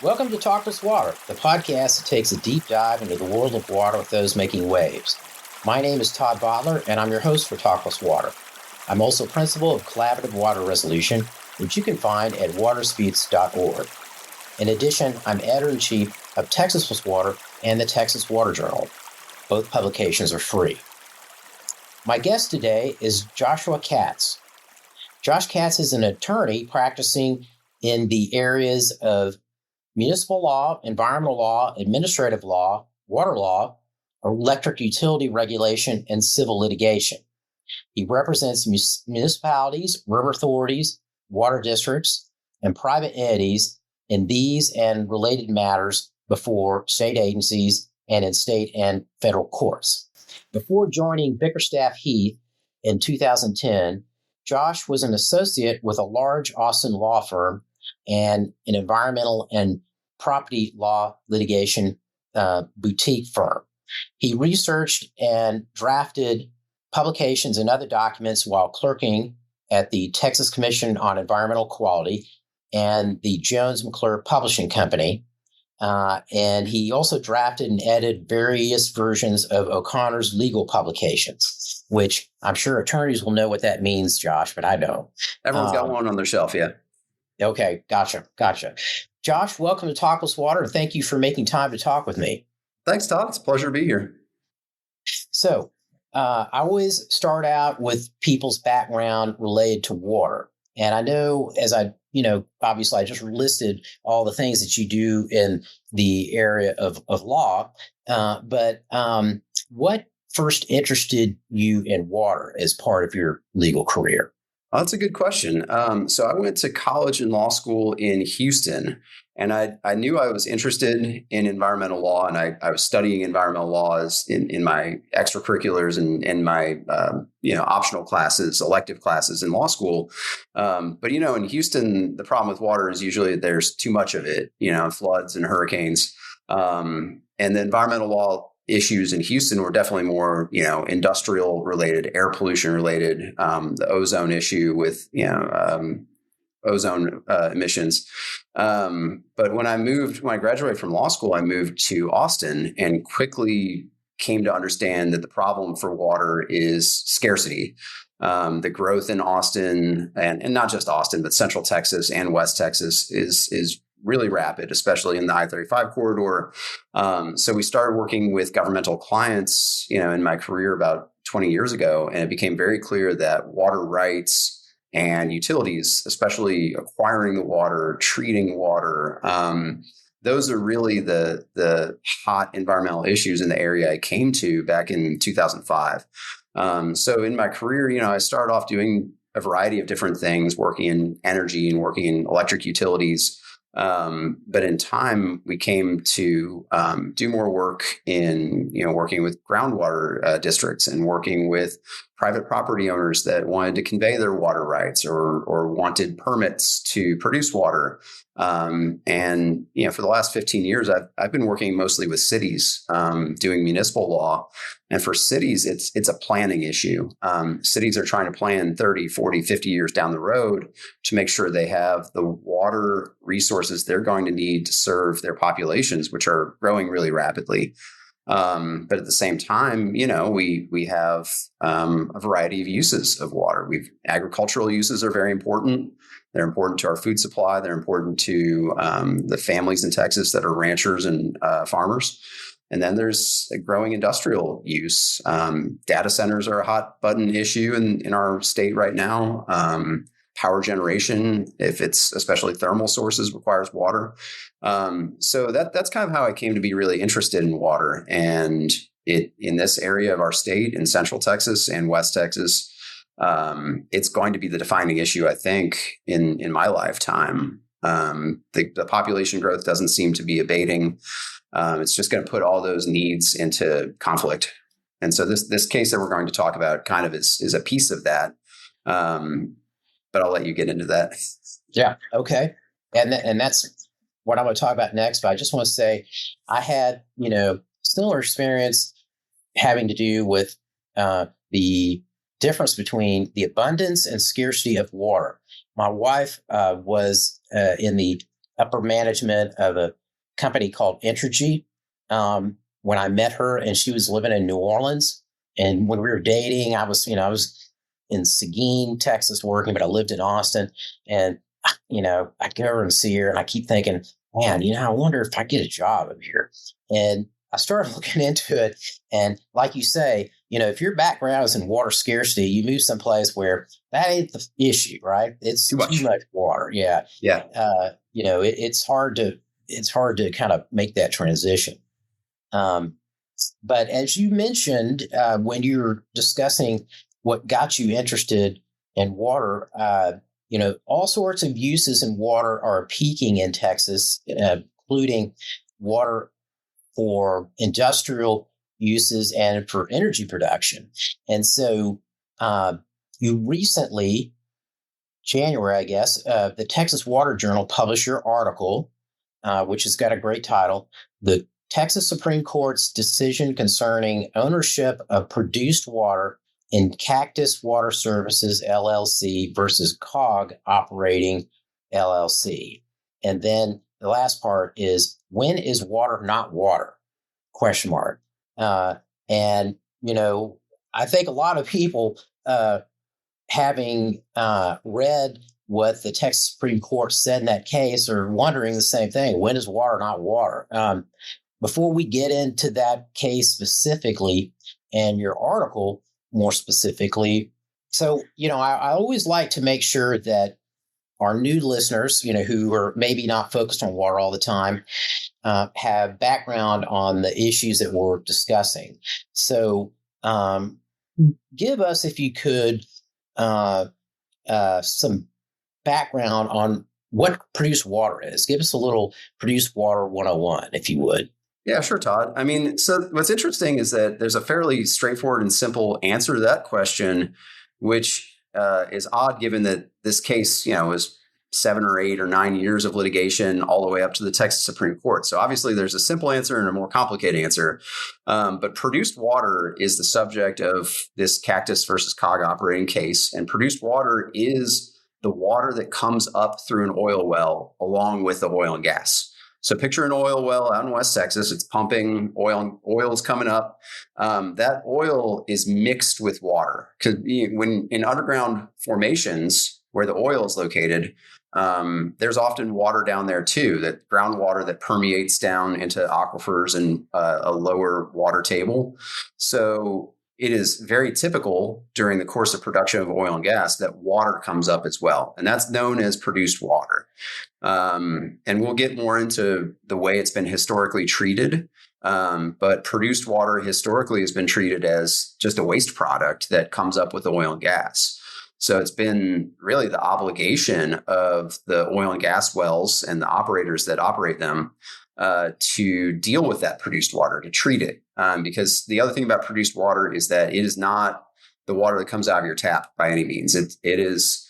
Welcome to Talk+Water, the podcast that takes a deep dive into the world of water with those making waves. My name is Todd Bottler, and I'm your host for Talk+Water. I'm also principal of Collaborative Water Resolution, which you can find at waterdisputes.org. In addition, I'm editor-in-chief of Texas+Water and the Texas Water Journal. Both publications are free. My guest today is Joshua Katz. Josh Katz is an attorney practicing in the areas of municipal law, environmental law, administrative law, water law, electric utility regulation, and civil litigation. He represents municipalities, river authorities, water districts, and private entities in these and related matters before state agencies and in state and federal courts. Before joining Bickerstaff Heath in 2010, Josh was an associate with a large Austin law firm and an environmental and property law litigation boutique firm. He researched and drafted publications and other documents while clerking at the Texas Commission on Environmental Quality and the Jones McClure Publishing Company. And he also drafted and edited various versions of O'Connor's legal publications, which I'm sure attorneys will know what that means, Josh, but I don't. Everyone's got one on their shelf, yeah. Okay, gotcha. Josh, welcome to Talk+Water, and thank you for making time to talk with me. Thanks, Todd. It's a pleasure to be here. So I always start out with people's background related to water. And I know obviously I just listed all the things that you do in the area of law. But what first interested you in water as part of your legal career? Oh, that's a good question. So I went to college and law school in Houston, and I knew I was interested in environmental law, and I was studying environmental laws in my extracurriculars and in my optional classes, elective classes in law school. But in Houston, the problem with water is usually there's too much of it, floods and hurricanes, and the environmental law issues in Houston were definitely more, industrial related, air pollution related, the ozone issue with, ozone emissions. But when I graduated from law school, I moved to Austin and quickly came to understand that the problem for water is scarcity. The growth in Austin and not just Austin, but Central Texas and West Texas is really rapid, especially in the I-35 corridor. So we started working with governmental clients, in my career about 20 years ago, and it became very clear that water rights and utilities, especially acquiring the water, treating water, those are really the hot environmental issues in the area I came to back in 2005. So in my career, I started off doing a variety of different things, working in energy and working in electric utilities. But in time, we came to do more work in, working with groundwater districts and working with private property owners that wanted to convey their water rights or wanted permits to produce water. And for the last 15 years, I've been working mostly with cities, doing municipal law. And for cities, it's a planning issue. Cities are trying to plan 30, 40, 50 years down the road to make sure they have the water resources they're going to need to serve their populations, which are growing really rapidly. But at the same time, we have a variety of uses of water. Agricultural uses are very important. They're important to our food supply. They're important to the families in Texas that are ranchers and farmers. And then there's a growing industrial use. Data centers are a hot button issue in our state right now. Power generation, if it's especially thermal sources, requires water. So that's kind of how I came to be really interested in water. And in this area of our state, in Central Texas and West Texas, it's going to be the defining issue, I think, in my lifetime. The population growth doesn't seem to be abating. It's just going to put all those needs into conflict. And so this case that we're going to talk about kind of is a piece of that. But I'll let you get into that. Yeah. Okay. And that's what I'm going to talk about next. But I just want to say I had, similar experience having to do with the difference between the abundance and scarcity of water. My wife was in the upper management of a company called Entergy when I met her, and she was living in New Orleans. And when we were dating, I was in Seguin, Texas working, but I lived in Austin. And, I go over and see her, and I keep thinking, man, I wonder if I get a job over here. And I started looking into it. And like you say, if your background is in water scarcity, you move someplace where that ain't the issue, right? It's too much water. Yeah. Yeah. It's hard to kind of make that transition. But as you mentioned, when you were discussing what got you interested in water, all sorts of uses in water are peaking in Texas, including water for industrial uses and for energy production. And so you recently, January, I guess, the Texas Water Journal published your article, which has got a great title, The Texas Supreme Court's Decision Concerning Ownership of Produced Water in Cactus Water Services, LLC versus COG Operating, LLC. And then the last part is, when is water not water? ? And, I think a lot of people, having read what the Texas Supreme Court said in that case, are wondering the same thing. When is water not water? Before we get into that case specifically and your article more specifically, so, I always like to make sure that our new listeners, who are maybe not focused on water all the time, have background on the issues that we're discussing. So give us, if you could, some background on what produced water is. Give us a little produced water 101, if you would. Yeah, sure, Todd. I mean, so what's interesting is that there's a fairly straightforward and simple answer to that question, which is odd given that this case, was 7 or 8 or 9 years of litigation all the way up to the Texas Supreme Court. So obviously there's a simple answer and a more complicated answer. But produced water is the subject of this Cactus versus COG operating case. And produced water is the water that comes up through an oil well along with the oil and gas. So picture an oil well out in West Texas. It's pumping oil. Oil's coming up. That oil is mixed with water, because when in underground formations where the oil is located, there's often water down there too, that groundwater that permeates down into aquifers and a lower water table. So it is very typical during the course of production of oil and gas that water comes up as well. And that's known as produced water. And we'll get more into the way it's been historically treated. But produced water historically has been treated as just a waste product that comes up with oil and gas. So it's been really the obligation of the oil and gas wells and the operators that operate them to deal with that produced water, to treat it. Because the other thing about produced water is that it is not the water that comes out of your tap by any means. It is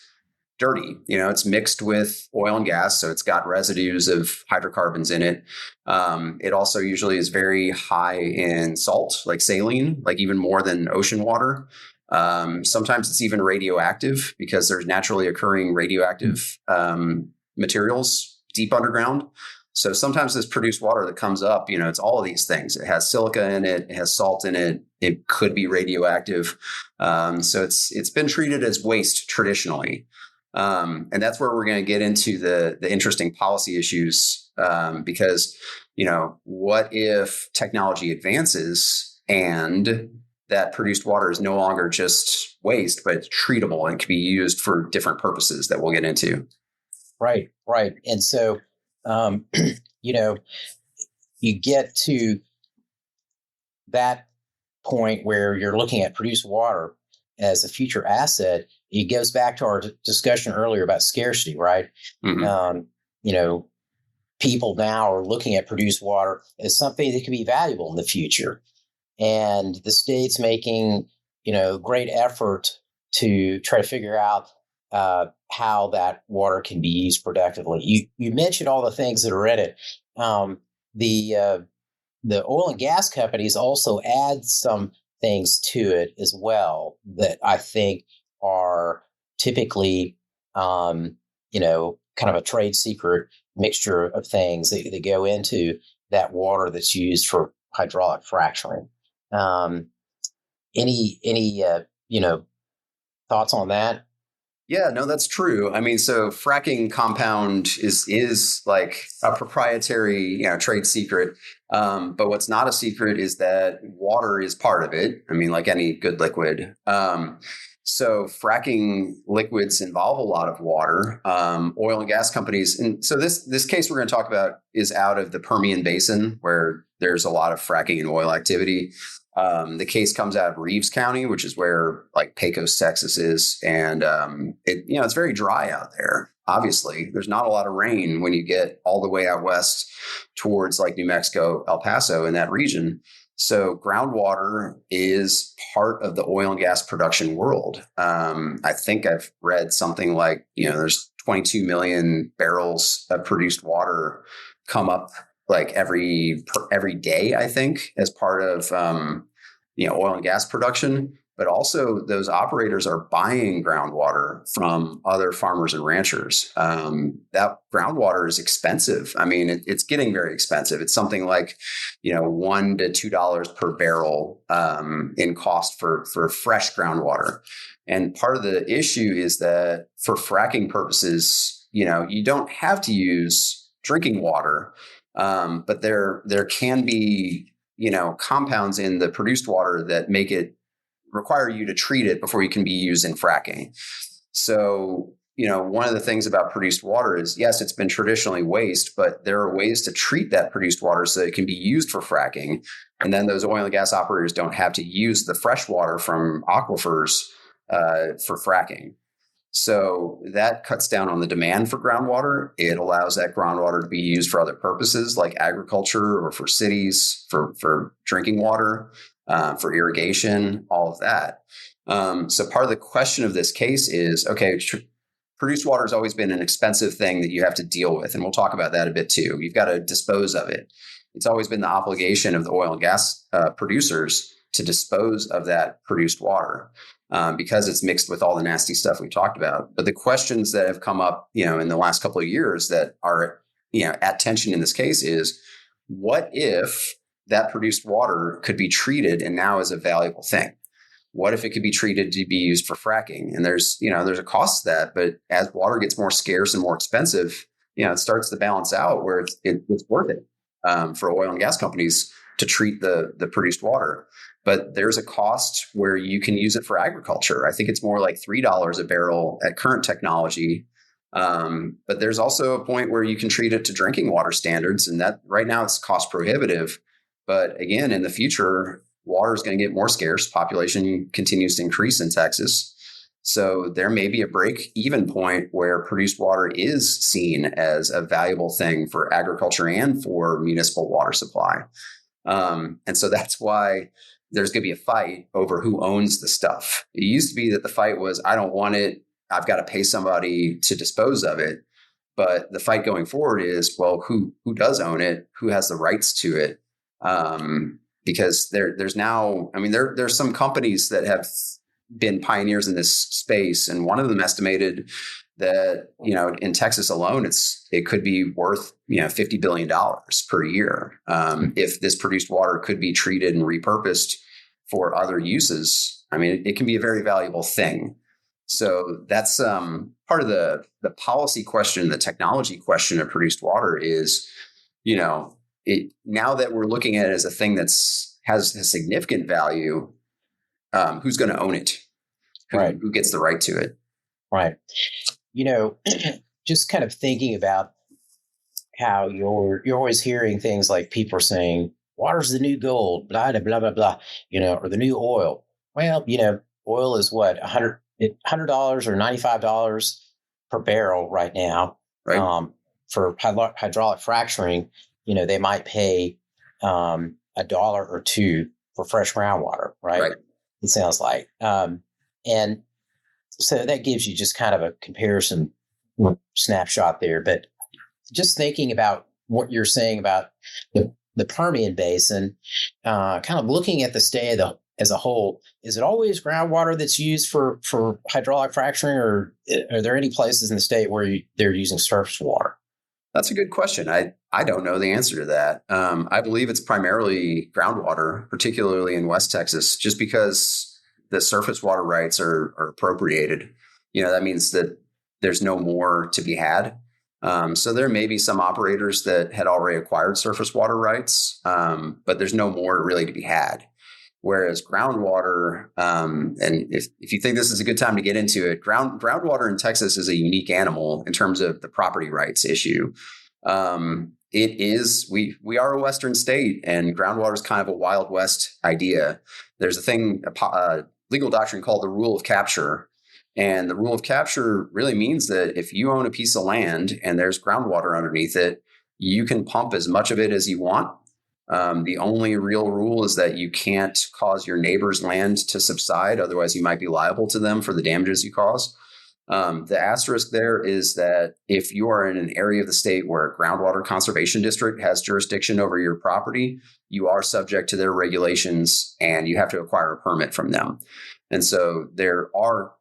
dirty. It's mixed with oil and gas, so it's got residues of hydrocarbons in it. It also usually is very high in salt, like saline, like even more than ocean water. Sometimes it's even radioactive because there's naturally occurring radioactive materials deep underground. So sometimes this produced water that comes up, it's all of these things. It has silica in it. It has salt in it. It could be radioactive. So it's been treated as waste traditionally. And that's where we're going to get into the interesting policy issues. Because, what if technology advances and that produced water is no longer just waste, but it's treatable and can be used for different purposes that we'll get into. Right. And so, you get to that point where you're looking at produced water as a future asset. It goes back to our discussion earlier about scarcity, right? Mm-hmm. People now are looking at produced water as something that can be valuable in the future. And the state's making, great effort to try to figure out how that water can be used productively. You mentioned all the things that are in it. The oil and gas companies also add some things to it as well that I think are typically, kind of a trade secret mixture of things that go into that water that's used for hydraulic fracturing. Any thoughts on that? Yeah, no, that's true. I mean, so fracking compound is like a proprietary, trade secret. But what's not a secret is that water is part of it. I mean, like any good liquid. So fracking liquids involve a lot of water. Oil and gas companies, and so this case we're going to talk about is out of the Permian Basin, where there's a lot of fracking and oil activity. The case comes out of Reeves County, which is where like Pecos, Texas is. And, it's very dry out there. Obviously, there's not a lot of rain when you get all the way out west towards like New Mexico, El Paso, in that region. So groundwater is part of the oil and gas production world. I think I've read something like, there's 22 million barrels of produced water come up like every day, I think, as part of oil and gas production. But also those operators are buying groundwater from other farmers and ranchers. That groundwater is expensive. I mean, it's getting very expensive. It's something like $1 to $2 per barrel in cost for fresh groundwater. And part of the issue is that for fracking purposes, you don't have to use drinking water. But there can be, compounds in the produced water that make it require you to treat it before you can be used in fracking. So, one of the things about produced water is, yes, it's been traditionally waste, but there are ways to treat that produced water so it can be used for fracking. And then those oil and gas operators don't have to use the fresh water from aquifers for fracking. So that cuts down on the demand for groundwater. It allows that groundwater to be used for other purposes like agriculture or for cities, for drinking water, for irrigation, all of that. So part of the question of this case is, okay, produced water has always been an expensive thing that you have to deal with. And we'll talk about that a bit too. You've got to dispose of it. It's always been the obligation of the oil and gas producers to dispose of that produced water. Because it's mixed with all the nasty stuff we talked about. But the questions that have come up, in the last couple of years that are, at tension in this case is, what if that produced water could be treated and now is a valuable thing? What if it could be treated to be used for fracking? And there's a cost to that, but as water gets more scarce and more expensive, it starts to balance out where it's worth it for oil and gas companies to treat the produced water. But there's a cost where you can use it for agriculture. I think it's more like $3 a barrel at current technology. But there's also a point where you can treat it to drinking water standards. And that right now it's cost prohibitive. But again, in the future, water is going to get more scarce. Population continues to increase in Texas. So there may be a break-even point where produced water is seen as a valuable thing for agriculture and for municipal water supply. And so that's why there's going to be a fight over who owns the stuff. It used to be that the fight was, I don't want it. I've got to pay somebody to dispose of it. But the fight going forward is, well, who does own it? Who has the rights to it? Because there's now, there's some companies that have been pioneers in this space. And one of them estimated that, in Texas alone, it could be worth, $50 billion per year. If this produced water could be treated and repurposed for other uses, it can be a very valuable thing. So that's part of the policy question, the technology question of produced water is, now that we're looking at it as a thing has a significant value, who's going to own it? Right. Who gets the right to it? Right. Just kind of thinking about how you're always hearing things like people are saying, water's the new gold, blah, blah, blah, blah, blah, or the new oil. Well, oil is what, $100 or $95 per barrel right now. Right. For hydraulic fracturing, they might pay $1 or $2 for fresh groundwater, right? Right. It sounds like. And so that gives you just kind of a comparison snapshot there. But just thinking about what you're saying about the Permian Basin, kind of looking at the state as a whole, is it always groundwater that's used for hydraulic fracturing, or are there any places in the state where they're using surface water? That's a good question. I don't know the answer to that. I believe it's primarily groundwater, particularly in West Texas, just because the surface water rights are appropriated. That means that there's no more to be had. So there may be some operators that had already acquired surface water rights, but there's no more really to be had. Whereas groundwater, and if you think this is a good time to get into it, groundwater in Texas is a unique animal in terms of the property rights issue. We are a Western state, and groundwater is kind of a Wild West idea. There's a legal doctrine called the rule of capture. And the rule of capture really means that if you own a piece of land and there's groundwater underneath it, you can pump as much of it as you want. The only real rule is that you can't cause your neighbor's land to subside. Otherwise, you might be liable to them for the damages you cause. The asterisk there is that if you are in an area of the state where a groundwater conservation district has jurisdiction over your property, you are subject to their regulations and you have to acquire a permit from them. And so there are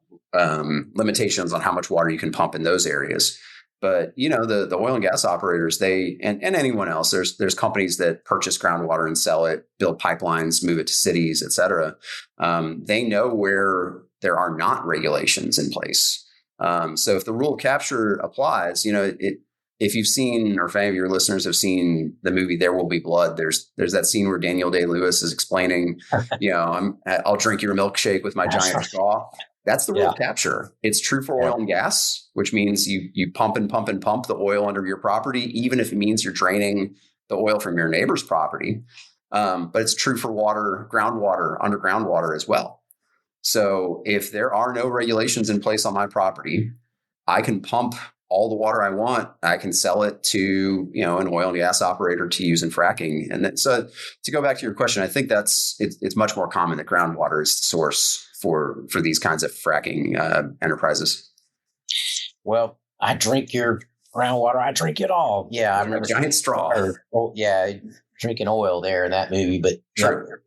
limitations on how much water you can pump in those areas. But, the oil and gas operators, and anyone else, there's companies that purchase groundwater and sell it, build pipelines, move it to cities, et cetera. They know where there are not regulations in place. So if the rule of capture applies, if you've seen, or if any of your listeners have seen the movie There Will Be Blood, there's that scene where Daniel Day-Lewis is explaining, I'll drink your milkshake with my giant straw. That's the rule of capture. It's true for oil and gas, which means you pump and pump and pump the oil under your property, even if it means you're draining the oil from your neighbor's property. But it's true for water, groundwater, underground water as well. So if there are no regulations in place on my property, I can pump all the water I want. I can sell it to, an oil and gas operator to use in fracking. And then, so to go back to your question, I think it's much more common that groundwater is the source for these kinds of fracking enterprises. Well, I drink your groundwater. I drink it all. Yeah, I remember giant straw. Drinking oil there in that movie. But sure.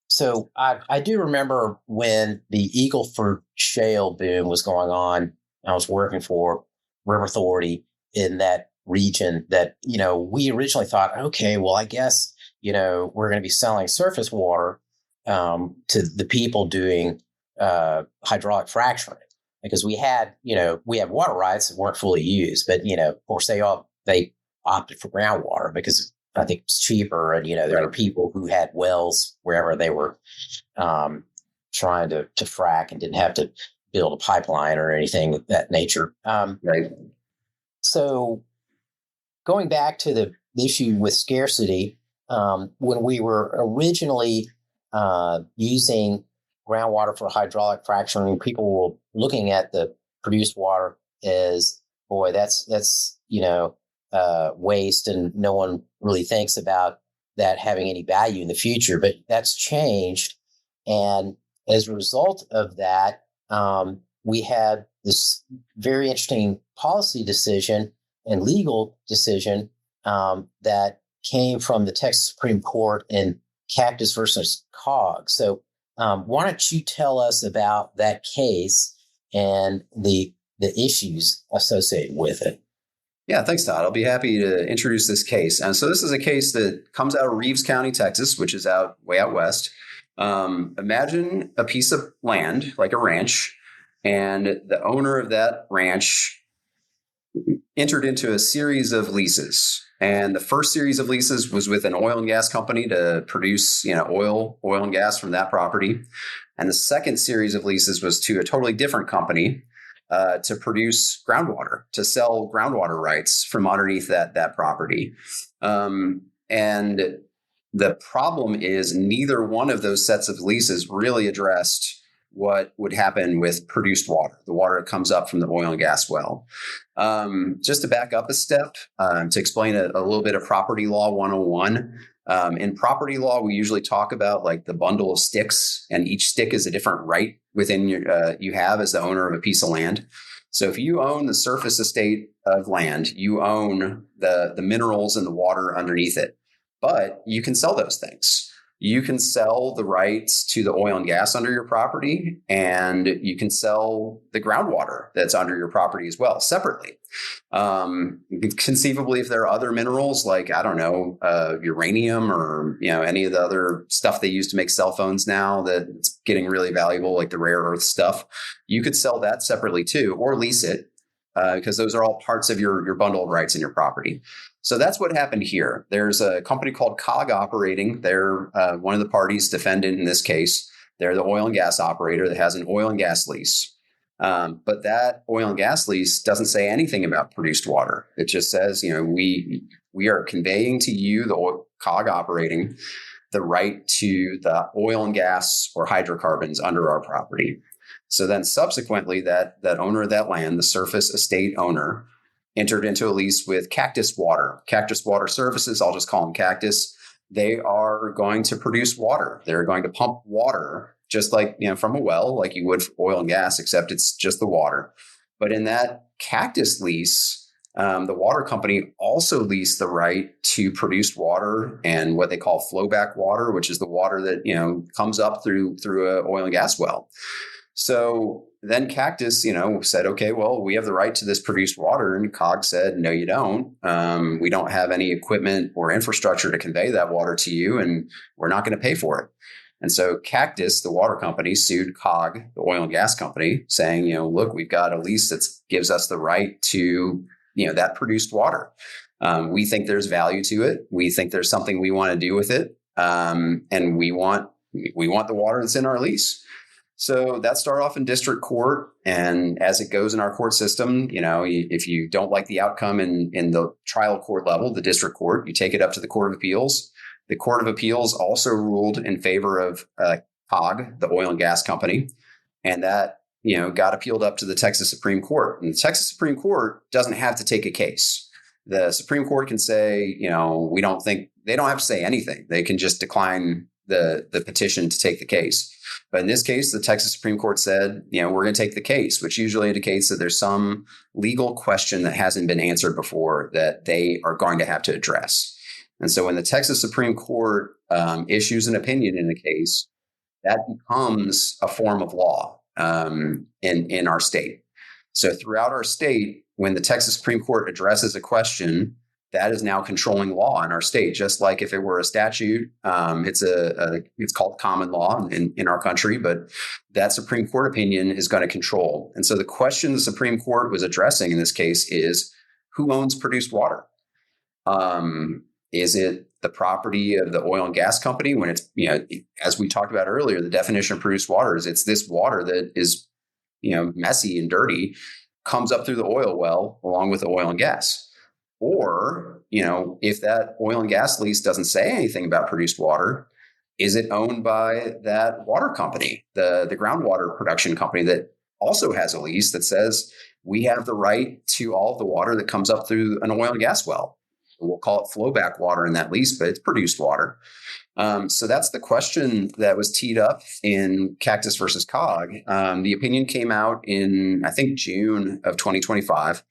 So I do remember when the Eagle Ford shale boom was going on. I was working for River Authority in that region. That we originally thought, okay, well, I guess we're going to be selling surface water to the people doing hydraulic fracturing, because we had water rights that weren't fully used, but of course they opted for groundwater because I think it's cheaper, and there were people who had wells wherever they were trying to frack and didn't have to build a pipeline or anything of that nature. Right. So going back to the issue with scarcity, when we were originally using groundwater for hydraulic fracturing, people were looking at the produced water as, boy, that's waste, and no one really thinks about that having any value in the future. But that's changed, and as a result of that, we had this very interesting policy decision and legal decision that came from the Texas Supreme Court in Katz versus Cog. So why don't you tell us about that case and the issues associated with it? Yeah, thanks, Todd. I'll be happy to introduce this case. And so this is a case that comes out of Reeves County, Texas, which is way out west. Imagine a piece of land, like a ranch, and the owner of that ranch entered into a series of leases. And the first series of leases was with an oil and gas company to produce, oil and gas from that property. And the second series of leases was to a totally different company to produce groundwater, to sell groundwater rights from underneath that property. And the problem is neither one of those sets of leases really addressed what would happen with produced water, the water that comes up from the oil and gas well. Just to back up a step, to explain a little bit of property law 101. In property law, we usually talk about like the bundle of sticks, and each stick is a different right within you have as the owner of a piece of land. So if you own the surface estate of land, you own the minerals and the water underneath it, but you can sell those things. You can sell the rights to the oil and gas under your property, and you can sell the groundwater that's under your property as well separately. Conceivably, if there are other minerals like, I don't know, uranium or, any of the other stuff they use to make cell phones now that's getting really valuable, like the rare earth stuff, you could sell that separately too, or lease it, because those are all parts of your bundle of rights in your property. So that's what happened here. There's a company called COG operating. They're one of the parties, defendant in this case. They're the oil and gas operator that has an oil and gas lease. But that oil and gas lease doesn't say anything about produced water. It just says, we are conveying to you, the COG operating, the right to the oil and gas or hydrocarbons under our property. So then subsequently, that owner of that land, the surface estate owner, entered into a lease with Cactus Water. Cactus Water Services, I'll just call them Cactus. They are going to produce water. They're going to pump water just like, from a well, like you would for oil and gas, except it's just the water. But in that Cactus lease, the water company also leased the right to produced water and what they call flowback water, which is the water that, comes up through an oil and gas well. So then Cactus, said, okay, well, we have the right to this produced water. And COG said, no, you don't. We don't have any equipment or infrastructure to convey that water to you, and we're not going to pay for it. And so Cactus, the water company, sued COG, the oil and gas company, saying, look, we've got a lease that gives us the right to, that produced water. We think there's value to it. We think there's something we want to do with it. And we want the water that's in our lease. So that started off in district court. And as it goes in our court system, if you don't like the outcome in the trial court level, the district court, you take it up to the Court of Appeals. The Court of Appeals also ruled in favor of COG, the oil and gas company. And that, got appealed up to the Texas Supreme Court. And the Texas Supreme Court doesn't have to take a case. The Supreme Court can say, we don't think, they don't have to say anything. They can just decline the petition to take the case. But in this case, the Texas Supreme Court said, we're going to take the case, which usually indicates that there's some legal question that hasn't been answered before that they are going to have to address. And so when the Texas Supreme Court issues an opinion in a case, that becomes a form of law in our state. So throughout our state, when the Texas Supreme Court addresses a question, that is now controlling law in our state. Just like if it were a statute, it's called common law in our country, but that Supreme Court opinion is going to control. And so the question the Supreme Court was addressing in this case is, who owns produced water? Is it the property of the oil and gas company when it's, as we talked about earlier, the definition of produced water is it's this water that is, messy and dirty, comes up through the oil well along with the oil and gas. Or, if that oil and gas lease doesn't say anything about produced water, is it owned by that water company, the groundwater production company that also has a lease that says we have the right to all of the water that comes up through an oil and gas well? We'll call it flowback water in that lease, but it's produced water. So that's the question that was teed up in Cactus versus COG. The opinion came out in, I think, June of 2025.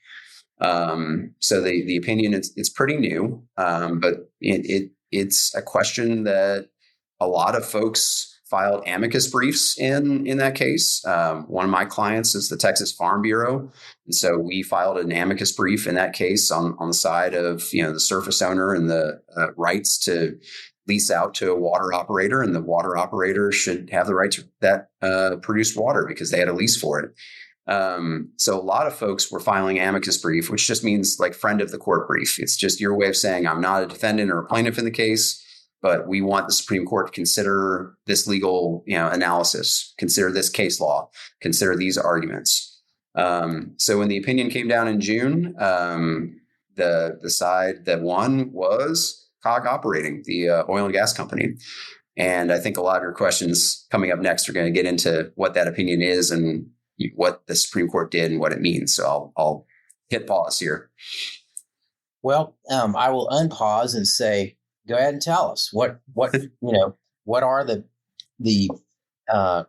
So the opinion, it's pretty new, but it's a question that a lot of folks filed amicus briefs in that case. One of my clients is the Texas Farm Bureau. And so we filed an amicus brief in that case on the side of, the surface owner and the rights to lease out to a water operator, and the water operator should have the right to that produced water because they had a lease for it. So a lot of folks were filing amicus brief, which just means like friend of the court brief. It's just your way of saying I'm not a defendant or a plaintiff in the case, but we want the Supreme Court to consider this legal, analysis, consider this case law, consider these arguments. So when the opinion came down in June, the side that won was COG operating, the oil and gas company. And I think a lot of your questions coming up next are going to get into what that opinion is and what the Supreme Court did and what it means. So I'll hit pause here. Well, I will unpause and say, go ahead and tell us what are the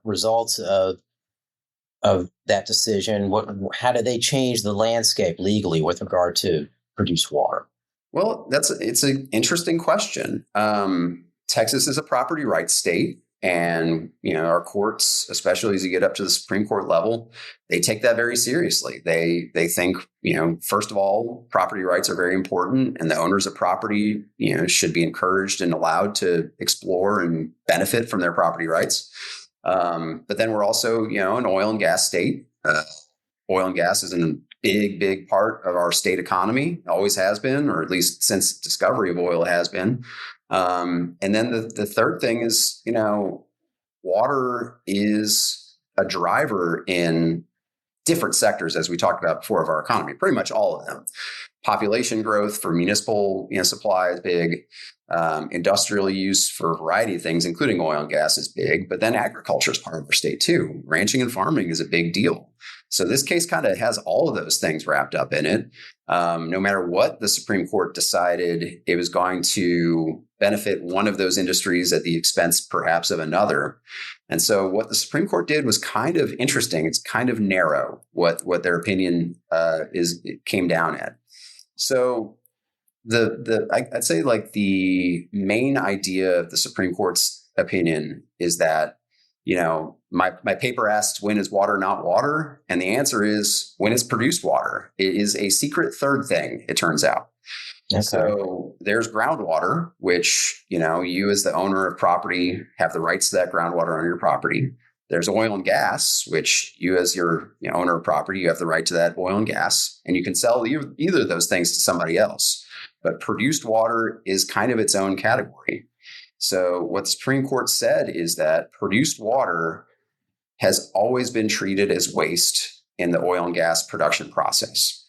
results of that decision? How do they change the landscape legally with regard to produced water? Well, it's an interesting question. Texas is a property rights state. And, our courts, especially as you get up to the Supreme Court level, they take that very seriously. They think, first of all, property rights are very important, and the owners of property, should be encouraged and allowed to explore and benefit from their property rights. But then we're also, an oil and gas state. Oil and gas is a big, big part of our state economy, always has been, or at least since discovery of oil, it has been. And then the third thing is, water is a driver in different sectors, as we talked about before, of our economy, pretty much all of them. Population growth for municipal supply is big. Industrial use for a variety of things, including oil and gas, is big. But then agriculture is part of our state too. Ranching and farming is a big deal. So this case kind of has all of those things wrapped up in it. No matter what the Supreme Court decided, it was going to benefit one of those industries at the expense perhaps of another. And so what the Supreme Court did was kind of interesting. It's kind of narrow what their opinion came down at. So I'd say like the main idea of the Supreme Court's opinion is that, my paper asks, when is water not water? And the answer is when it's produced water. It is a secret third thing, it turns out. Okay. So there's groundwater, which, you as the owner of property have the rights to that groundwater on your property. There's oil and gas, which you as your owner of property, you have the right to that oil and gas, and you can sell either of those things to somebody else. But produced water is kind of its own category. So what the Supreme Court said is that produced water has always been treated as waste in the oil and gas production process.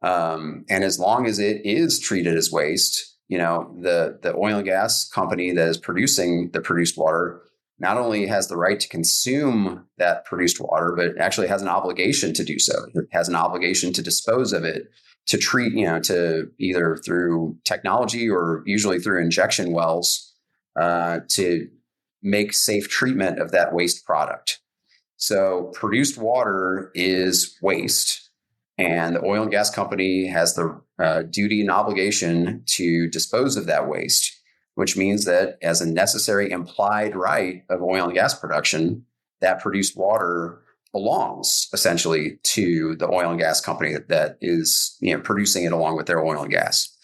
And as long as it is treated as waste, the oil and gas company that is producing the produced water not only has the right to consume that produced water, but actually has an obligation to do so. It has an obligation to dispose of it, to treat, to either through technology or usually through injection wells, to make safe treatment of that waste product. So produced water is waste, and the oil and gas company has the duty and obligation to dispose of that waste, which means that as a necessary implied right of oil and gas production, that produced water belongs essentially to the oil and gas company that is producing it along with their oil and gas.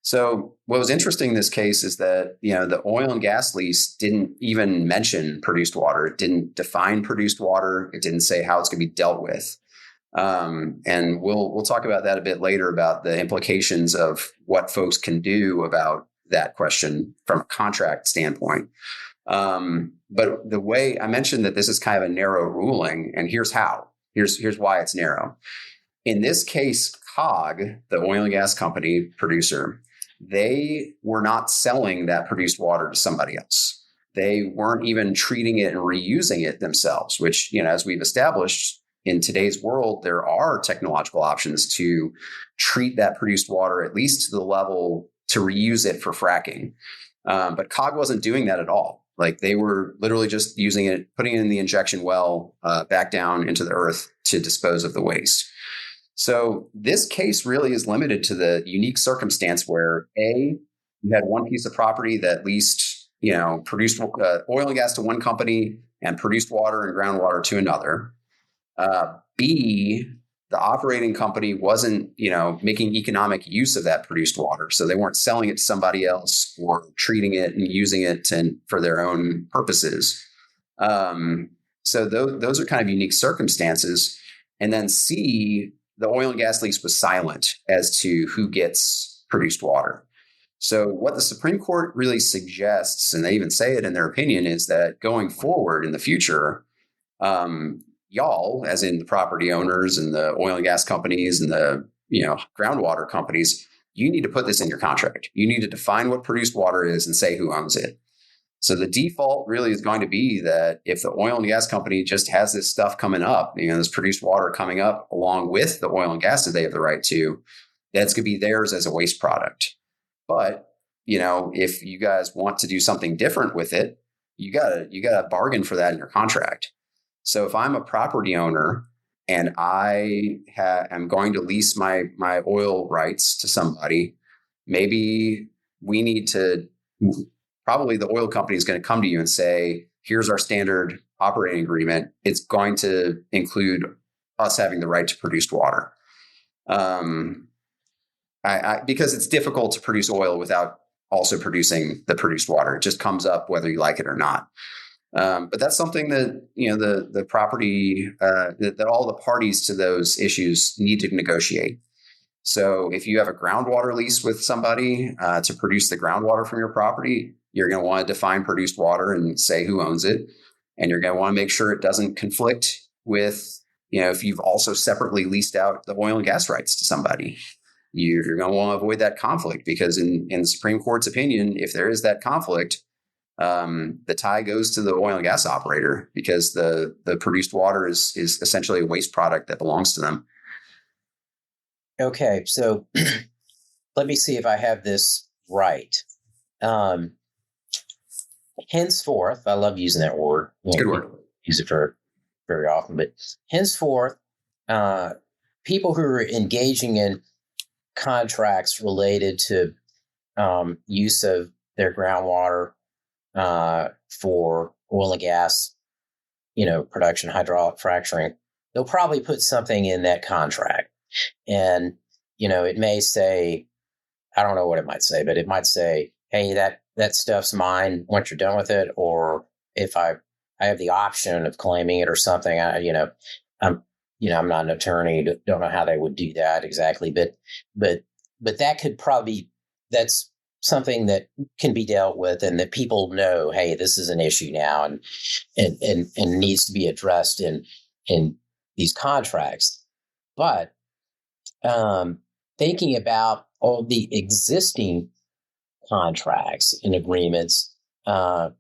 So what was interesting in this case is that, the oil and gas lease didn't even mention produced water. It didn't define produced water. It didn't say how it's going to be dealt with. And we'll talk about that a bit later, about the implications of what folks can do about that question from a contract standpoint. But the way I mentioned that this is kind of a narrow ruling, and here's how. Here's why it's narrow. In this case, COG, the oil and gas company producer, they were not selling that produced water to somebody else. They weren't even treating it and reusing it themselves, which, as we've established in today's world, there are technological options to treat that produced water, at least to the level to reuse it for fracking. But COG wasn't doing that at all. Like, they were literally just using it, putting it in the injection well, back down into the earth to dispose of the waste. So this case really is limited to the unique circumstance where you had one piece of property that leased, produced oil and gas to one company and produced water and groundwater to another. B, the operating company wasn't, making economic use of that produced water. So they weren't selling it to somebody else or treating it and using it for their own purposes. So those are kind of unique circumstances. And then C, the oil and gas lease was silent as to who gets produced water. So what the Supreme Court really suggests, and they even say it in their opinion, is that going forward in the future, y'all, as in the property owners and the oil and gas companies and the groundwater companies, you need to put this in your contract. You need to define what produced water is and say who owns it. So the default really is going to be that if the oil and gas company just has this stuff coming up, this produced water coming up along with the oil and gas that they have the right to, that's going to be theirs as a waste product. But, if you guys want to do something different with it, you gotta bargain for that in your contract. So if I'm a property owner and I am going to lease my oil rights to somebody, maybe we need to probably the oil company is going to come to you and say, here's our standard operating agreement. It's going to include us having the right to produced water. Because it's difficult to produce oil without also producing the produced water. It just comes up whether you like it or not. But that's something that, the property, that all the parties to those issues need to negotiate. So if you have a groundwater lease with somebody to produce the groundwater from your property, you're going to want to define produced water and say who owns it. And you're going to want to make sure it doesn't conflict with, if you've also separately leased out the oil and gas rights to somebody. You're going to want to avoid that conflict, because in the Supreme Court's opinion, if there is that conflict, the tie goes to the oil and gas operator, because the produced water is essentially a waste product that belongs to them. Okay, so let me see if I have this right. Henceforth, I love using that word. It's a good word. Use it for very often, but henceforth, people who are engaging in contracts related to use of their groundwater for oil and gas, production, hydraulic fracturing, they'll probably put something in that contract. And, it may say, I don't know what it might say, but it might say, hey, that stuff's mine once you're done with it. Or if I have the option of claiming it or something, I'm not an attorney, don't know how they would do that exactly, but that could probably, that's something that can be dealt with, and that people know, hey, this is an issue now and needs to be addressed in these contracts. But thinking about all the existing contracts and agreements, the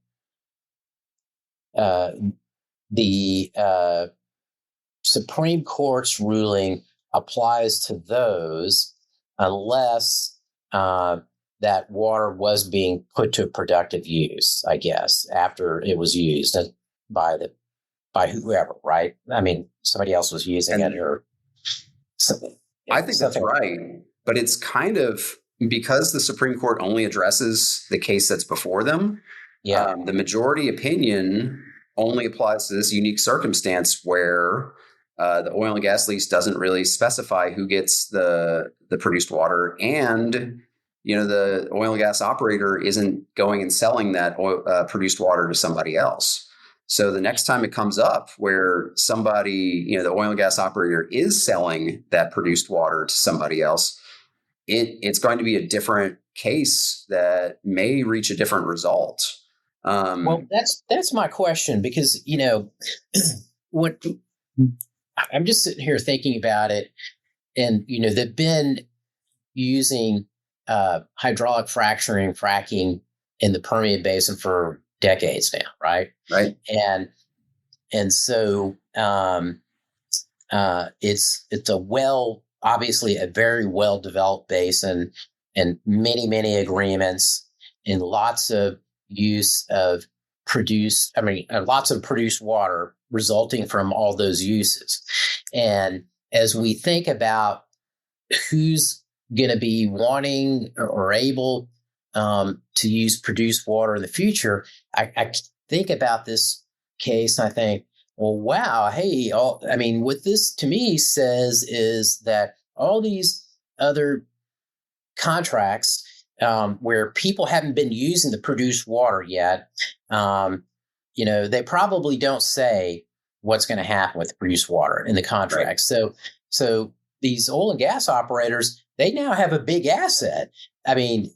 Supreme Court's ruling applies to those unless that water was being put to productive use, I guess, after it was used by whoever, right? I mean, somebody else was using it or something. I think that's right. But it's kind of, because the Supreme Court only addresses the case that's before them, the majority opinion only applies to this unique circumstance where the oil and gas lease doesn't really specify who gets the produced water, and the oil and gas operator isn't going and selling that produced water to somebody else. So the next time it comes up where somebody, the oil and gas operator is selling that produced water to somebody else, it's going to be a different case that may reach a different result. Well, that's my question, because, what I'm just sitting here thinking about it, and, they've been using hydraulic fracking in the Permian Basin for decades now, right? Right. And so it's obviously a very well developed basin, and many agreements, and lots of use of lots of produced water resulting from all those uses. And as we think about who's going to be wanting or able to use produced water in the future, I think about this case and I think, well, wow, hey, what this to me says is that all these other contracts where people haven't been using the produced water yet, they probably don't say what's going to happen with the produced water in the contract. Right. So these oil and gas operators, they now have a big asset. In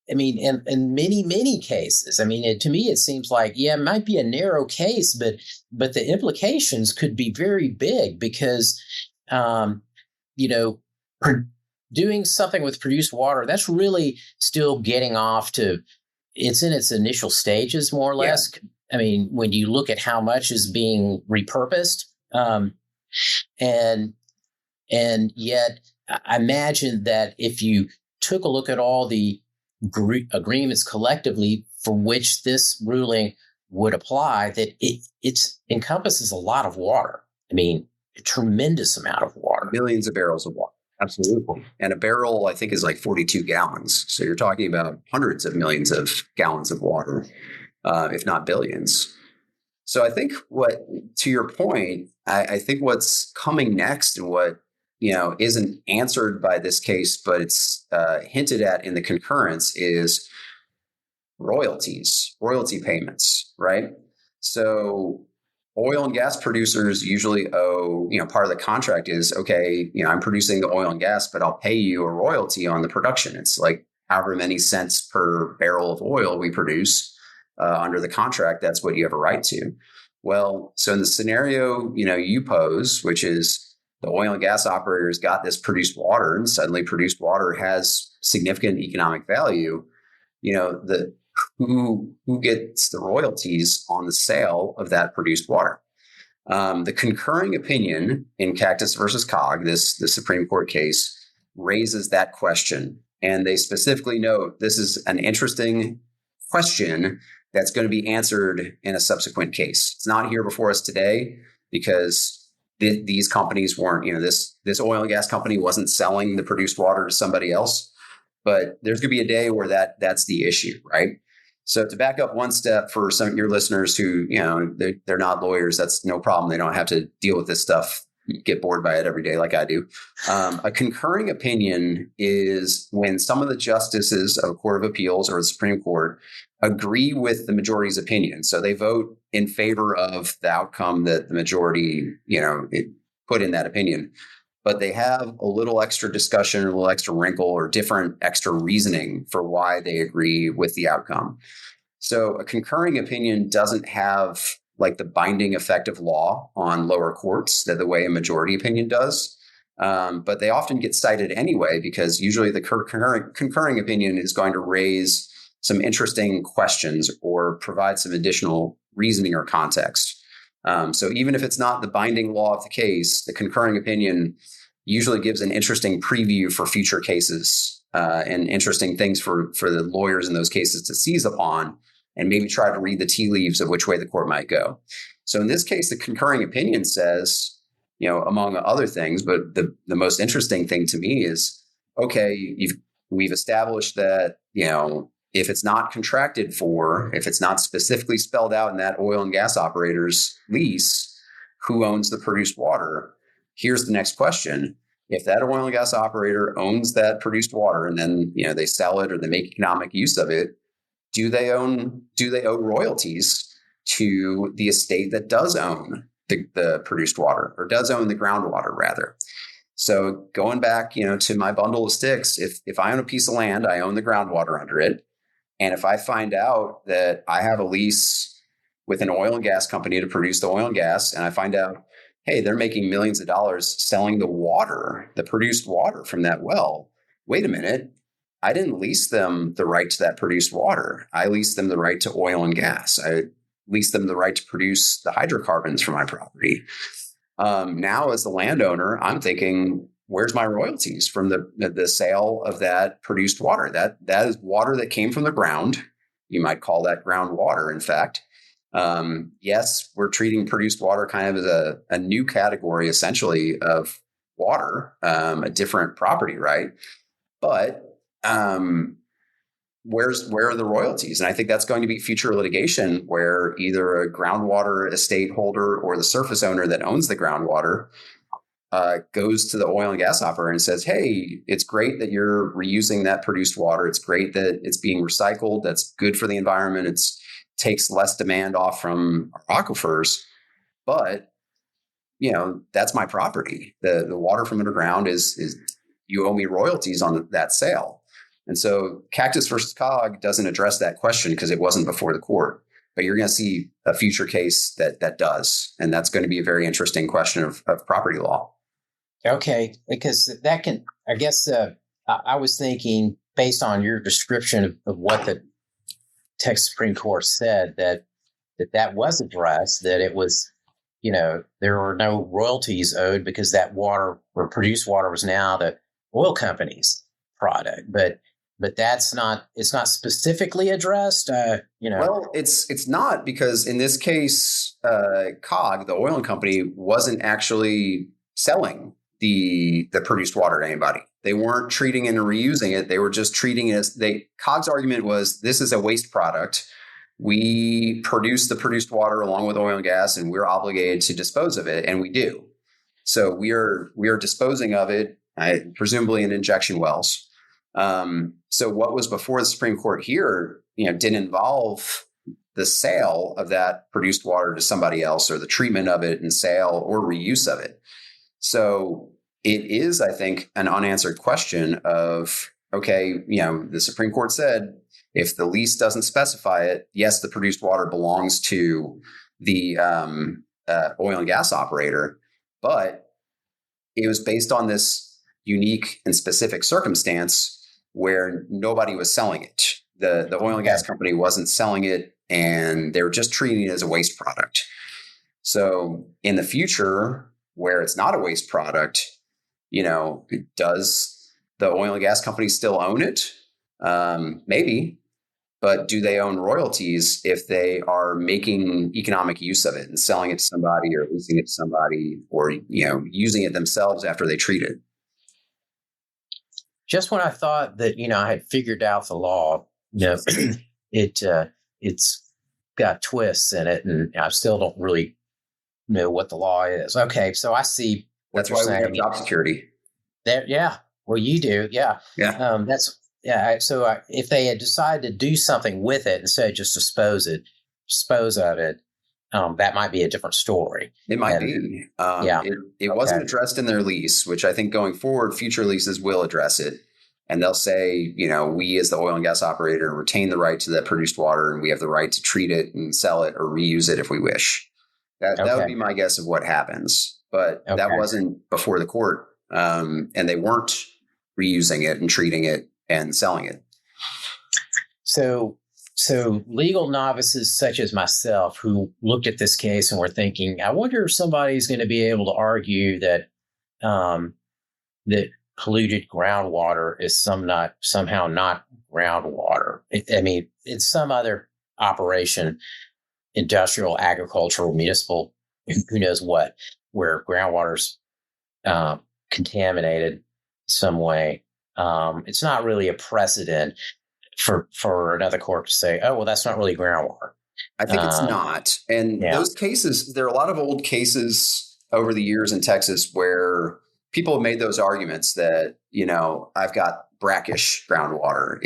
many cases, to me, it seems like, it might be a narrow case, but the implications could be very big, because, doing something with produced water, that's really still getting off to, it's in its initial stages, more or less. Yeah. When you look at how much is being repurposed, and yet I imagine that if you took a look at all the agreements collectively for which this ruling would apply, that it encompasses a lot of water. A tremendous amount of water. Millions of barrels of water. Absolutely. And a barrel, I think, is like 42 gallons. So you're talking about hundreds of millions of gallons of water, if not billions. So I think to your point, I think what's coming next and what, isn't answered by this case, but it's hinted at in the concurrence is royalty payments, right? So oil and gas producers usually owe, part of the contract is, okay, I'm producing the oil and gas, but I'll pay you a royalty on the production. It's like however many cents per barrel of oil we produce under the contract, that's what you have a right to. Well, so in the scenario, you pose, which is the oil and gas operators got this produced water, and suddenly produced water has significant economic value. Who gets the royalties on the sale of that produced water? The concurring opinion in Cactus versus Cog, the Supreme Court case, raises that question. And they specifically note this is an interesting question that's going to be answered in a subsequent case. It's not here before us today because these companies weren't, this oil and gas company wasn't selling the produced water to somebody else. But there's going to be a day where that's the issue, right? So to back up one step for some of your listeners who, they're not lawyers, that's no problem. They don't have to deal with this stuff, get bored by it every day like I do. A concurring opinion is when some of the justices of a court of appeals or the Supreme Court agree with the majority's opinion. So they vote in favor of the outcome that the majority, it put in that opinion. But they have a little extra discussion, a little extra wrinkle or different extra reasoning for why they agree with the outcome. So a concurring opinion doesn't have like the binding effect of law on lower courts that the way a majority opinion does. But they often get cited anyway, because usually the concurring opinion is going to raise some interesting questions or provide some additional reasoning or context. So even if it's not the binding law of the case, the concurring opinion usually gives an interesting preview for future cases and interesting things for the lawyers in those cases to seize upon and maybe try to read the tea leaves of which way the court might go. So in this case, the concurring opinion says, among other things, but the most interesting thing to me is, okay, we've established that, if it's not contracted for, if it's not specifically spelled out in that oil and gas operator's lease, who owns the produced water? Here's the next question. If that oil and gas operator owns that produced water and then, they sell it or they make economic use of it, do they owe royalties to the estate that does own the produced water or does own the groundwater rather? So going back, to my bundle of sticks, if I own a piece of land, I own the groundwater under it. And if I find out that I have a lease with an oil and gas company to produce the oil and gas, and I find out, hey, they're making millions of dollars selling the produced water from that well. Wait a minute. I didn't lease them the right to that produced water. I leased them the right to oil and gas. I leased them the right to produce the hydrocarbons from my property. Now, as the landowner, I'm thinking, where's my royalties from the sale of that produced water? That is water that came from the ground. You might call that groundwater, in fact. Yes, we're treating produced water kind of as a new category, essentially, of water, a different property, right? But where are the royalties? And I think that's going to be future litigation where either a groundwater estate holder or the surface owner that owns the groundwater goes to the oil and gas operator and says, hey, it's great that you're reusing that produced water. It's great that it's being recycled. That's good for the environment. It takes less demand off from our aquifers. But, that's my property. The water from underground is you owe me royalties on that sale. And so Cactus versus Cog doesn't address that question because it wasn't before the court. But you're going to see a future case that does. And that's going to be a very interesting question of property law. Okay, because that can, I guess, I was thinking based on your description of what the Texas Supreme Court said, that was addressed, that it was, there were no royalties owed because that water or produced water was now the oil company's product. But it's not specifically addressed, Well, it's not, because in this case, COG, the oil company, wasn't actually selling the produced water to anybody. They weren't treating it and reusing it. They were just treating it as Cog's argument was, this is a waste product. We produce the produced water along with oil and gas, and we're obligated to dispose of it, and we do. So we are disposing of it, presumably in injection wells. So what was before the Supreme Court here, didn't involve the sale of that produced water to somebody else, or the treatment of it and sale or reuse of it. So it is, I think, an unanswered question of, okay, the Supreme Court said, if the lease doesn't specify it, yes, the produced water belongs to the oil and gas operator, but it was based on this unique and specific circumstance where nobody was selling it. The oil and gas company wasn't selling it, and they were just treating it as a waste product. So in the future, where it's not a waste product, does the oil and gas company still own it? Maybe. But do they own royalties if they are making economic use of it and selling it to somebody, or leasing it to somebody, or using it themselves after they treat it? Just when I thought that I had figured out the law, it's got twists in it, and I still don't really know what the law is. Okay, so I see. That's why we have job security. Well, you do, yeah. So if they had decided to do something with it instead of just dispose of it, that might be a different story. It might be. It wasn't addressed in their lease, which I think going forward, future leases will address it. And they'll say, we as the oil and gas operator retain the right to that produced water, and we have the right to treat it and sell it or reuse it if we wish. That would be my guess of what happens. But that wasn't before the court. And they weren't reusing it and treating it and selling it. So legal novices such as myself who looked at this case and were thinking, I wonder if somebody's going to be able to argue that that polluted groundwater is somehow not groundwater. It's some other operation, industrial, agricultural, municipal, who knows what, where groundwater's contaminated some way. It's not really a precedent for another court to say, oh, well, that's not really groundwater. I think it's not. And those cases, there are a lot of old cases over the years in Texas where people have made those arguments that, I've got brackish groundwater.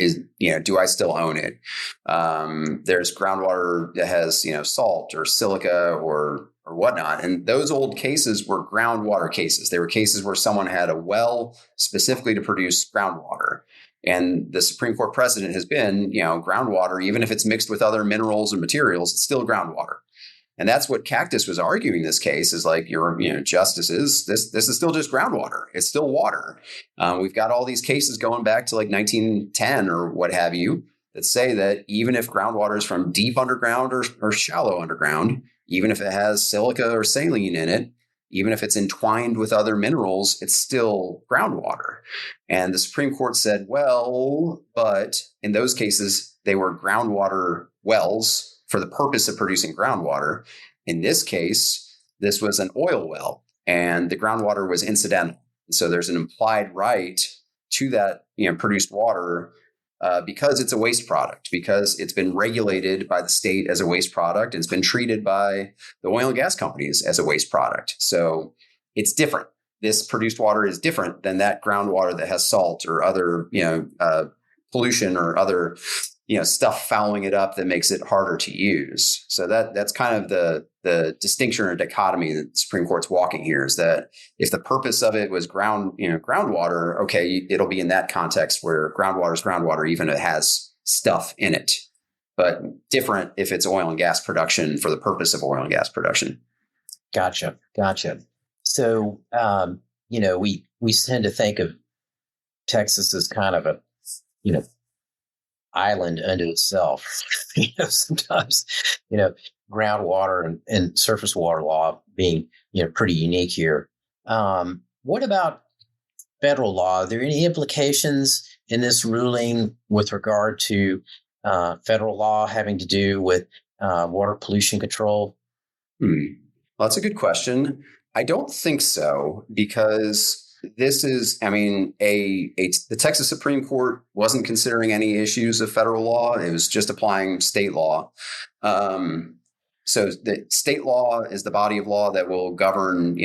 Do I still own it? There's groundwater that has, salt or silica or whatnot. And those old cases were groundwater cases. They were cases where someone had a well specifically to produce groundwater. And the Supreme Court precedent has been, groundwater, even if it's mixed with other minerals and materials, it's still groundwater. And that's what Cactus was arguing in this case, is like, justices, this is still just groundwater. It's still water. We've got all these cases going back to like 1910 or what have you that say that even if groundwater is from deep underground or shallow underground, even if it has silica or saline in it, even if it's entwined with other minerals, it's still groundwater. And the Supreme Court said, well, but in those cases, they were groundwater wells for the purpose of producing groundwater. In this case, this was an oil well, and the groundwater was incidental. So there's an implied right to that produced water because it's a waste product, because it's been regulated by the state as a waste product. And it's been treated by the oil and gas companies as a waste product. So it's different. This produced water is different than that groundwater that has salt or other, pollution or other, stuff fouling it up that makes it harder to use. So that's kind of the distinction or dichotomy that the Supreme Court's walking here, is that if the purpose of it was groundwater, okay, it'll be in that context where groundwater is groundwater, even if it has stuff in it, but different if it's oil and gas production for the purpose of oil and gas production. Gotcha. So, we tend to think of Texas as kind of a, island unto itself. Sometimes, groundwater and surface water law being, pretty unique here. What about federal law? Are there any implications in this ruling with regard to federal law having to do with water pollution control? Well, that's a good question. I don't think so, because this is, I mean, the Texas Supreme Court wasn't considering any issues of federal law. It was just applying state law. So the state law is the body of law that will govern,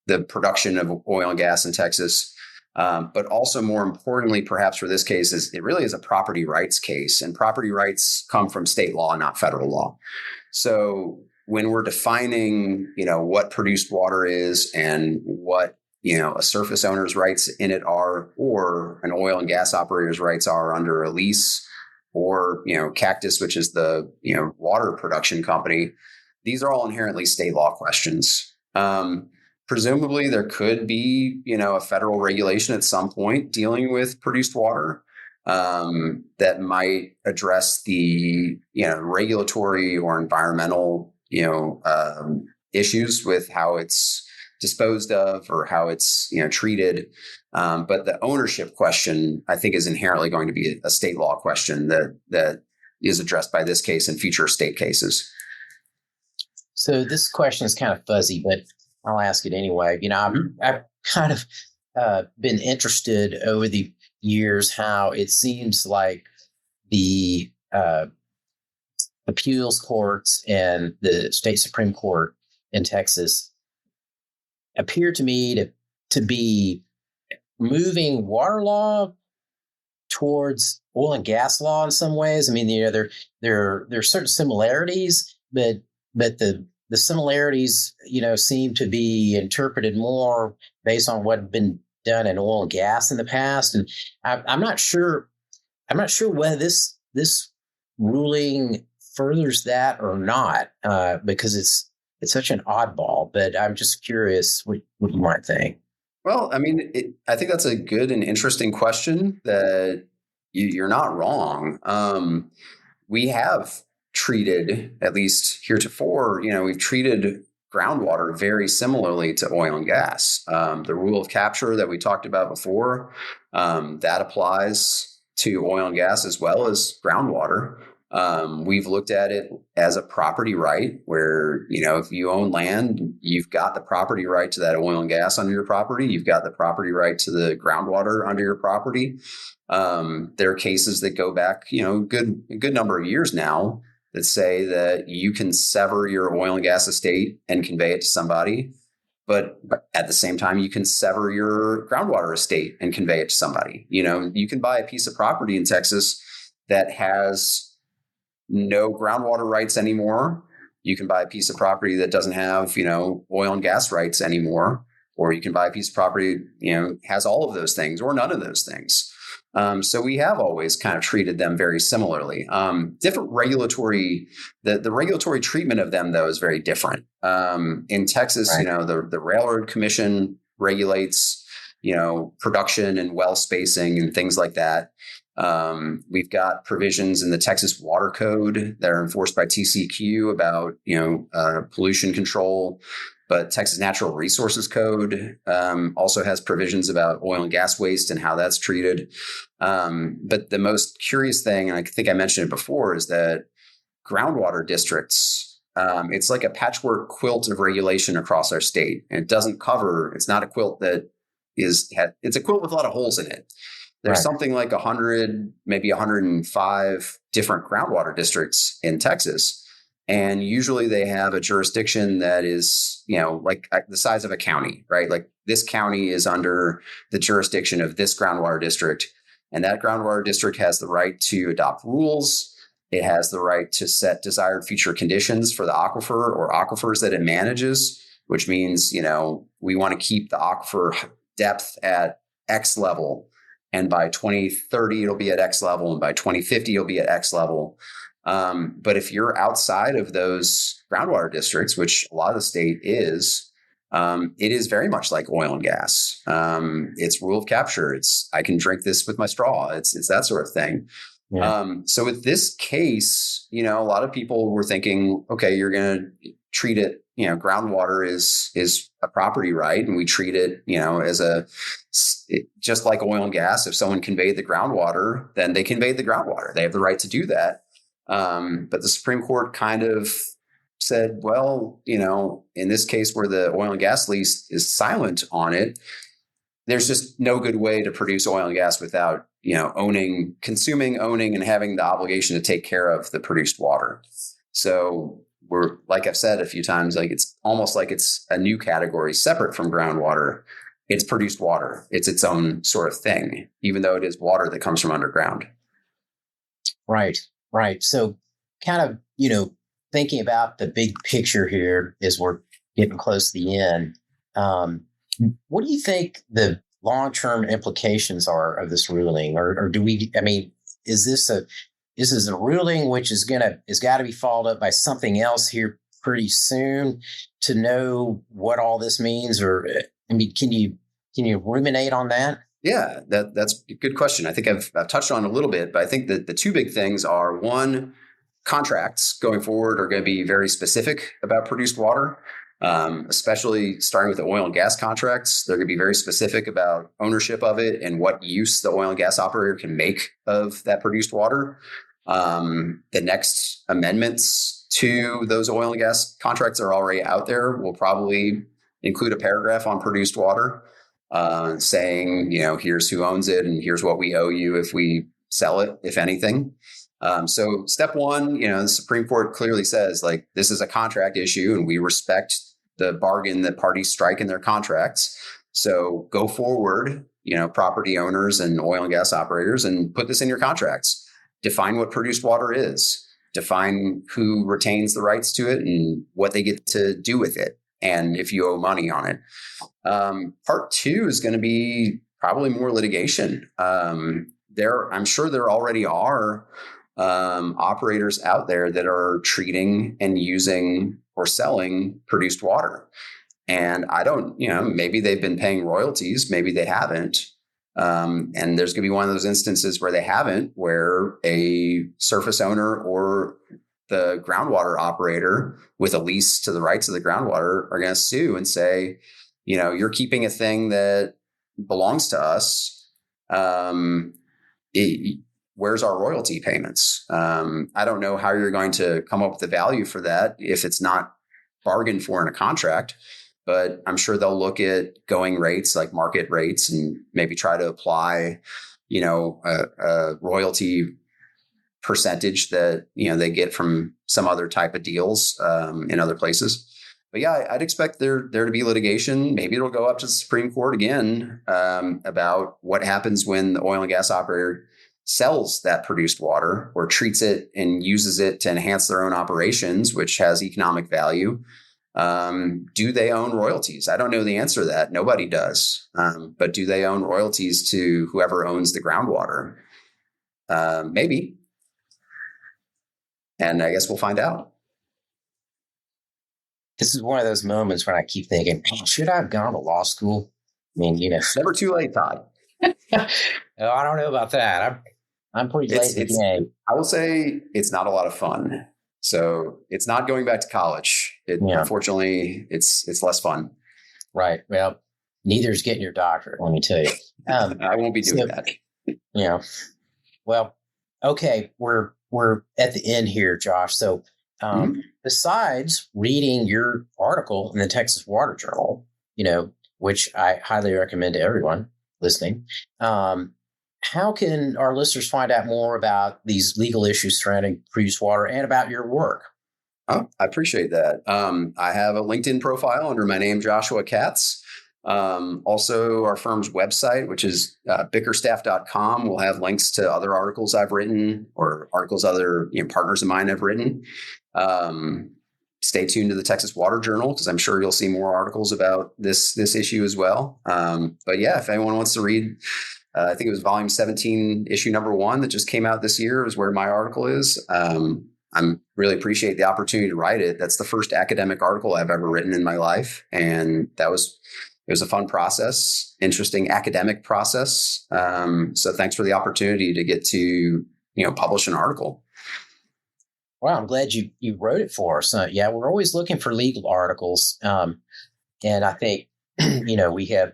the production of oil and gas in Texas. But also more importantly, perhaps for this case, is it really is a property rights case, and property rights come from state law, not federal law. So when we're defining, what produced water is and what, a surface owner's rights in it are, or an oil and gas operator's rights are under a lease, or, Cactus, which is the, water production company, these are all inherently state law questions. Presumably there could be, a federal regulation at some point dealing with produced water that might address the, regulatory or environmental, issues with how it's disposed of or how it's, treated. But the ownership question, I think, is inherently going to be a state law question that is addressed by this case and future state cases. So this question is kind of fuzzy, but I'll ask it anyway. I've kind of been interested over the years how it seems like the appeals courts and the state Supreme Court in Texas appear to me to be moving water law towards oil and gas law in some ways. I mean, there are certain similarities, but the similarities, seem to be interpreted more based on what had been done in oil and gas in the past. And I'm not sure whether this ruling furthers that or not, because it's such an oddball. But I'm just curious what you might think. Well, I mean, I think that's a good and interesting question that you're not wrong. We have treated, at least heretofore, we've treated groundwater very similarly to oil and gas. The rule of capture that we talked about before, that applies to oil and gas as well as groundwater. We've looked at it as a property right where, if you own land, you've got the property right to that oil and gas under your property. You've got the property right to the groundwater under your property. There are cases that go back, a good number of years now that say that you can sever your oil and gas estate and convey it to somebody. But at the same time, you can sever your groundwater estate and convey it to somebody. You can buy a piece of property in Texas that has no groundwater rights anymore. You can buy a piece of property that doesn't have, oil and gas rights anymore. Or you can buy a piece of property, has all of those things or none of those things. So we have always kind of treated them very similarly. Different regulatory, the regulatory treatment of them, though, is very different. In Texas, right. The Railroad Commission regulates, production and well spacing and things like that. We've got provisions in the Texas Water Code that are enforced by TCEQ about, pollution control. But Texas Natural Resources Code also has provisions about oil and gas waste and how that's treated. But the most curious thing, and I think I mentioned it before, is that groundwater districts, it's like a patchwork quilt of regulation across our state. And it doesn't cover, it's not a quilt that it's a quilt with a lot of holes in it. There's something like 100, maybe 105 different groundwater districts in Texas. And usually they have a jurisdiction that is, like the size of a county, right? Like this county is under the jurisdiction of this groundwater district. And that groundwater district has the right to adopt rules. It has the right to set desired future conditions for the aquifer or aquifers that it manages, which means, we want to keep the aquifer depth at X level. And by 2030, it'll be at X level. And by 2050, it'll be at X level. But if you're outside of those groundwater districts, which a lot of the state is, it is very much like oil and gas. It's rule of capture. It's, I can drink this with my straw. It's that sort of thing. Yeah. So with this case, a lot of people were thinking, okay, you're going to treat it, groundwater is a property right. And we treat it, as just like oil and gas. If someone conveyed the groundwater, then they conveyed the groundwater. They have the right to do that. But the Supreme Court kind of said, well, in this case where the oil and gas lease is silent on it, there's just no good way to produce oil and gas without, consuming, owning, and having the obligation to take care of the produced water. So we're, like I've said a few times, like it's almost like it's a new category separate from groundwater. It's produced water. It's its own sort of thing, even though it is water that comes from underground. Right. So kind of, thinking about the big picture here as we're getting close to the end, what do you think the long-term implications are of this ruling? Or do we, is this a ruling which is got to be followed up by something else here pretty soon to know what all this means? Or, can you ruminate on that? Yeah, that's a good question. I think I've touched on it a little bit, but I think that the two big things are, one, contracts going forward are going to be very specific about produced water, especially starting with the oil and gas contracts. They're going to be very specific about ownership of it and what use the oil and gas operator can make of that produced water. The next amendments to those oil and gas contracts that are already out there will probably include a paragraph on produced water, saying, here's who owns it and here's what we owe you if we sell it, if anything. So step one, the Supreme Court clearly says, like, this is a contract issue and we respect the bargain that parties strike in their contracts. So go forward, property owners and oil and gas operators, and put this in your contracts. Define what produced water is. Define who retains the rights to it and what they get to do with it, and if you owe money on it. Part two is going to be probably more litigation. I'm sure there already are operators out there that are treating and using or selling produced water. And I don't, maybe they've been paying royalties, maybe they haven't. And there's going to be one of those instances where they haven't, where a surface owner or the groundwater operator with a lease to the rights of the groundwater are going to sue and say, you're keeping a thing that belongs to us. Where's our royalty payments? I don't know how you're going to come up with the value for that if it's not bargained for in a contract, but I'm sure they'll look at going rates, like market rates, and maybe try to apply, a royalty percentage that, they get from some other type of deals in other places. But yeah, I'd expect there to be litigation. Maybe it'll go up to the Supreme Court again about what happens when the oil and gas operator sells that produced water or treats it and uses it to enhance their own operations, which has economic value. Do they own royalties? I don't know the answer to that. Nobody does. But do they own royalties to whoever owns the groundwater? Maybe. And I guess we'll find out. This is one of those moments when I keep thinking, should I have gone to law school? Never too late, Todd. Oh, I don't know about that. I'm pretty late in the game. I will say it's not a lot of fun. So it's not going back to college. Unfortunately, it's less fun. Right. Well, neither is getting your doctorate, let me tell you. I won't be doing that. Well, okay, we're at the end here, Josh. So besides reading your article in the Texas Water Journal, which I highly recommend to everyone listening, how can our listeners find out more about these legal issues surrounding produced water and about your work? Oh, I appreciate that. I have a LinkedIn profile under my name, Joshua Katz. Also, our firm's website, which is Bickerstaff.com, will have links to other articles I've written or articles other partners of mine have written. Stay tuned to the Texas Water Journal, because I'm sure you'll see more articles about this issue as well. But yeah, if anyone wants to read, I think it was volume 17, issue number 1 that just came out this year is where my article is. I'm really appreciate the opportunity to write it. That's the first academic article I've ever written in my life. And it was a fun process, interesting academic process. So thanks for the opportunity to get to, publish an article. Well, I'm glad you wrote it for us. Yeah, we're always looking for legal articles. And I think, we have,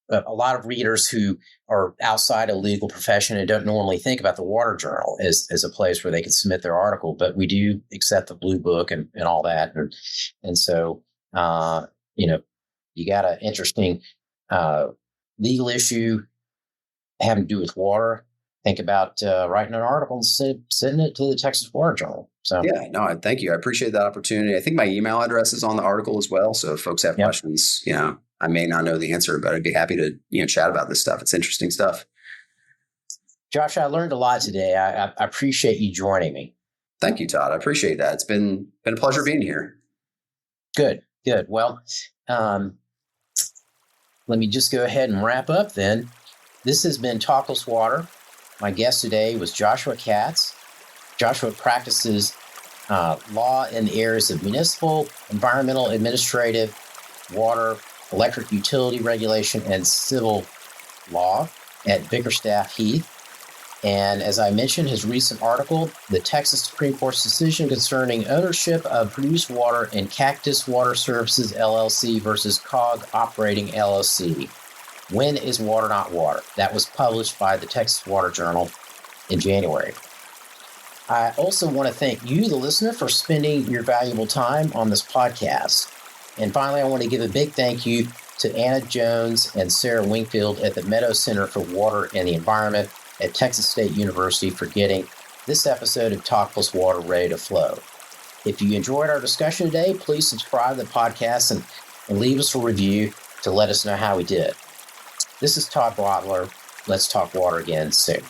a lot of readers who are outside of the legal profession and don't normally think about the Water Journal as a place where they can submit their article, but we do accept the Blue Book and all that. And so, you got an interesting legal issue having to do with water. Think about writing an article and sending it to the Texas Water Journal. So yeah, no, thank you. I appreciate that opportunity. I think my email address is on the article as well. So if folks have questions, I may not know the answer, but I'd be happy to chat about this stuff. It's interesting stuff. Josh, I learned a lot today. I appreciate you joining me. Thank you, Todd. I appreciate that. It's been a pleasure being here. Good. Well, let me just go ahead and wrap up then. This has been Talk+Water. My guest today was Joshua Katz. Joshua practices law in the areas of municipal, environmental, administrative, water, electric utility regulation, and civil law at Bickerstaff Heath. And as I mentioned, his recent article, the Texas Supreme Court's decision concerning ownership of produced water in Cactus Water Services, LLC versus COG Operating, LLC. When is water not water? That was published by the Texas Water Journal in January. I also want to thank you, the listener, for spending your valuable time on this podcast. And finally, I want to give a big thank you to Anna Jones and Sarah Wingfield at the Meadow Center for Water and the Environment at Texas State University for getting this episode of Talk+Water ready to flow. If you enjoyed our discussion today, please subscribe to the podcast and leave us a review to let us know how we did. This is Todd Bottler. Let's talk water again soon.